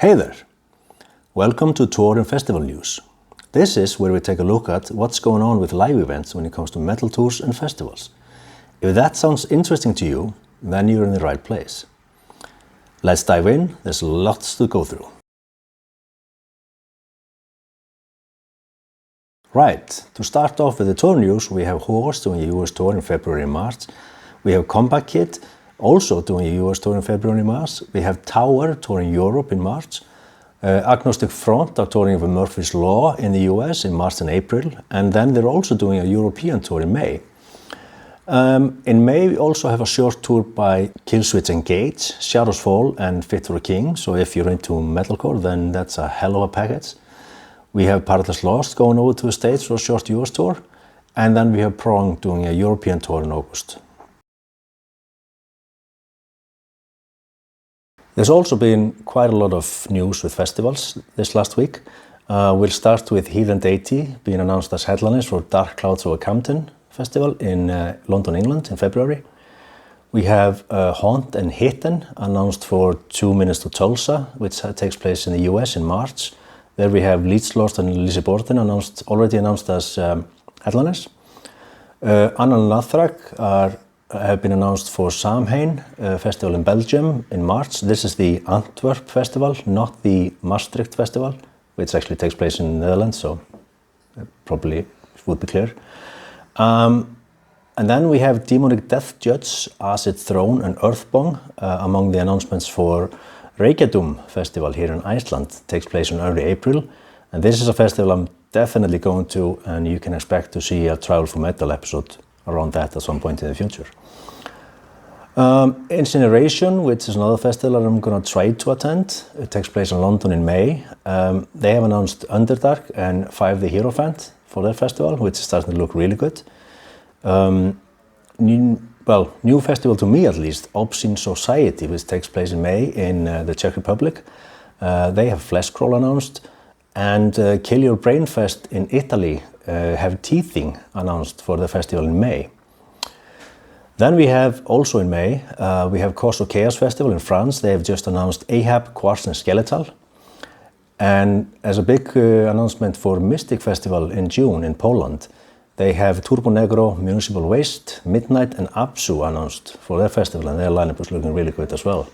Hey there! Welcome to Tour and Festival News. This is where we take a look at what's going on with live events when it comes to metal tours and festivals. If that sounds interesting to you, then you're in the right place. Let's dive in, there's lots to go through. Right, to start off with the tour news, we have Horse doing a US tour in February and March. We have Combat Kit also doing a US tour in February and March. We have Tower touring Europe in March. Agnostic Front are touring with Murphy's Law in the US in March and April. And then they're also doing a European tour in May. In May, we also have a short tour by Killswitch Engage, Shadows Fall and Fit for a King. So if you're into metalcore, then that's a hell of a package. We have Paradise Lost going over to the States for a short US tour. And then we have Prong doing a European tour in August. There's also been quite a lot of news with festivals this last week. We'll start with Heathen Deity being announced as headliners for Dark Clouds Over Camden Festival in London, England in February. We have Haunt and Hitten announced for 2 Minutes to Tulsa, which takes place in the US in March. There we have Leech Lord and Lizzie Borden already announced as headliners. Annan Nathrak have been announced for Samhain Festival in Belgium in March. This is the Antwerp Festival, not the Maastricht Festival, which actually takes place in the Netherlands, so probably would be clear. And then we have Demonic Death Judge, Acid Throne and Earthbong among the announcements for Reykjadum Festival here in Iceland. It takes place in early April, and this is a festival I'm definitely going to, and you can expect to see a Trial for Metal episode around that at some point in the future. Incineration, which is another festival I'm going to try to attend. It takes place in London in May. They have announced Underdark and 5 the Hierophant for their festival, which is starting to look really good. New festival to me at least, Obscene Society, which takes place in May in the Czech Republic. They have Fleshcrawl announced, and Kill Your Brain Fest in Italy have Teething announced for the festival in May. Then we have also in May, we have Corso Chaos Festival in France. They have just announced Ahab, Quartz and Skeletal. And as a big announcement for Mystic Festival in June in Poland, they have Turbo Negro, Municipal Waste, Midnight and Absu announced for their festival, and their lineup is looking really good as well.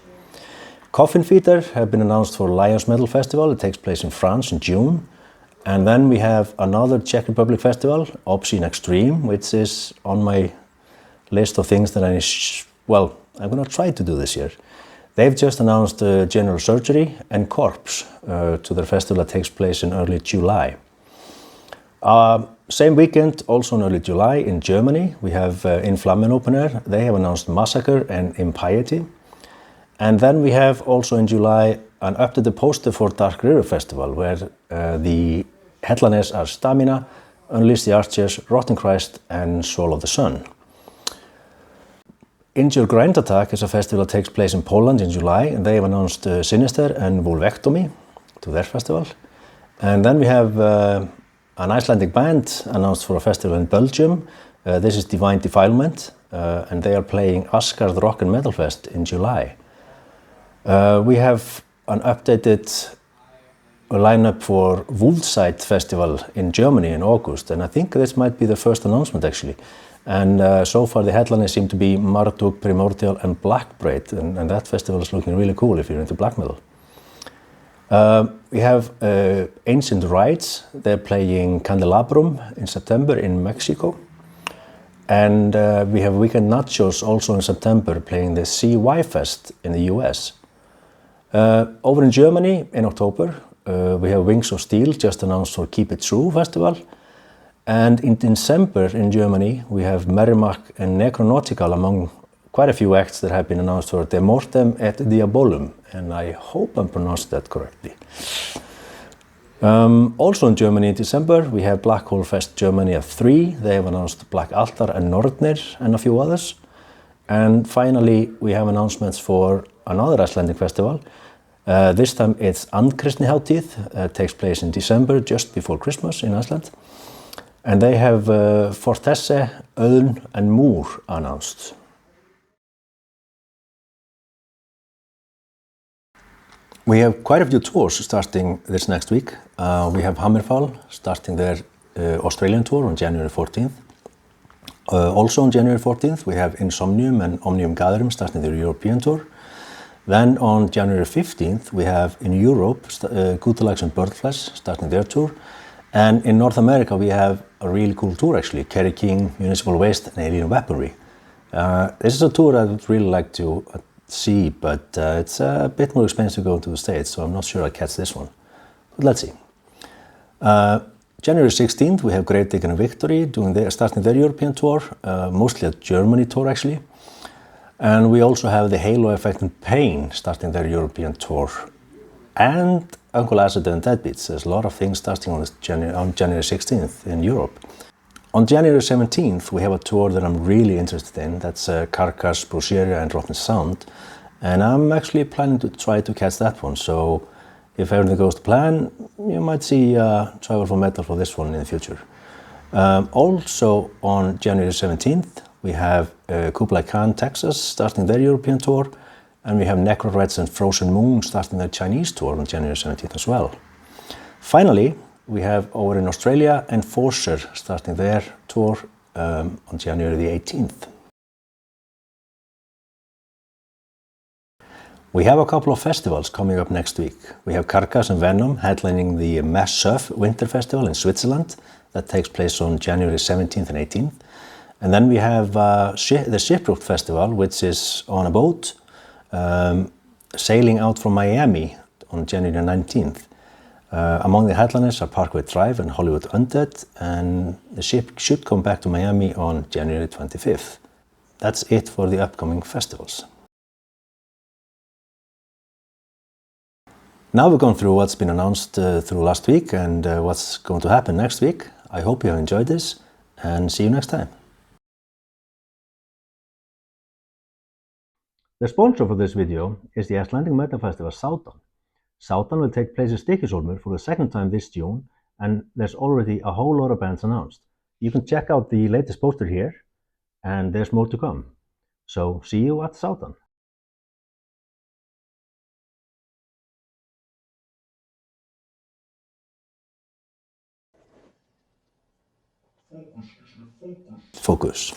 Coffin Feeder have been announced for Lions Metal Festival. It takes place in France in June. And then we have another Czech Republic festival, Obscene Extreme, which is on my list of things that I'm going to try to do this year. They've just announced General Surgery and Corpse to their festival that takes place in early July. Same weekend, also in early July, in Germany, we have In Flammen Open Air. They have announced Massacre and Impiety. And then we have also in July an updated poster for Dark River Festival, where the headliners are Stamina, Unleash the Archers, Rotten Christ and Soul of the Sun. Injure Grind Attack is a festival that takes place in Poland in July, and they have announced Sinister and Vulvectomy to their festival. And then we have an Icelandic band announced for a festival in Belgium. This is Divine Defilement, and they are playing Asgard Rock and Metal Fest in July. We have an updated lineup for Wulfside Festival in Germany in August, and I think this might be the first announcement actually. And so far the headliners seem to be Marduk, Primordial and Black Braid, and that festival is looking really cool if you're into black metal. We have Ancient Rites. They're playing Candelabrum in September in Mexico. And we have Weekend Nachos also in September playing the CY Fest in the US. Over in Germany in October, we have Wings of Steel just announced for Keep It True Festival. And in December in Germany, we have Merrimack and Necronautical among quite a few acts that have been announced for De Mortem et Diabolum, and I hope I pronounced that correctly. Also in Germany in December, we have Black Hole Fest Germany at 3. They have announced Black Altar and Nordnir and a few others. And finally, we have announcements for another Icelandic festival. This time it's Andkristni Hátíð, takes place in December, just before Christmas in Iceland. And they have Fortesse, Öðn and Moor announced. We have quite a few tours starting this next week. We have Hammerfall starting their Australian tour on January 14th. Also on January 14th, we have Insomnium and Omnium Gatherum starting their European tour. Then on January 15th, we have in Europe, Gutalax and Birdflesh starting their tour. And in North America, we have a really cool tour actually, Kerry King, Municipal Waste and Alien Weaponry. This is a tour I would really like to see, but it's a bit more expensive going to the States, so I'm not sure I'll catch this one. But let's see. January 16th, we have Great Digging and Victory starting their European tour, mostly a Germany tour actually. And we also have the Halo Effect and Pain starting their European tour. And Uncle Acid and Deadbeats. There's a lot of things starting on January 16th in Europe. On January 17th, we have a tour that I'm really interested in. That's Carcass, Bruceria and Rotten Sound. And I'm actually planning to try to catch that one. So if everything goes to plan, you might see Travel for Metal for this one in the future. Also on January 17th, we have Kublai Khan, Texas, starting their European tour, and we have Necro Reds and Frozen Moon starting their Chinese tour on January 17th as well. Finally, we have over in Australia Enforcer starting their tour on January the 18th. We have a couple of festivals coming up next week. We have Carcass and Venom headlining the Mess Surf Winter Festival in Switzerland that takes place on January 17th and 18th. And then we have the Shipwrecked Festival, which is on a boat sailing out from Miami on January 19th. Among the headliners are Parkway Drive and Hollywood Undead, and the ship should come back to Miami on January 25th. That's it for the upcoming festivals. Now we've gone through what's been announced through last week and what's going to happen next week. I hope you have enjoyed this, and see you next time. The sponsor for this video is the Icelandic metal festival Sátan. Sátan will take place in Stykkishólmur for the second time this June, and there's already a whole lot of bands announced. You can check out the latest poster here, and there's more to come. So see you at Sátan. Focus.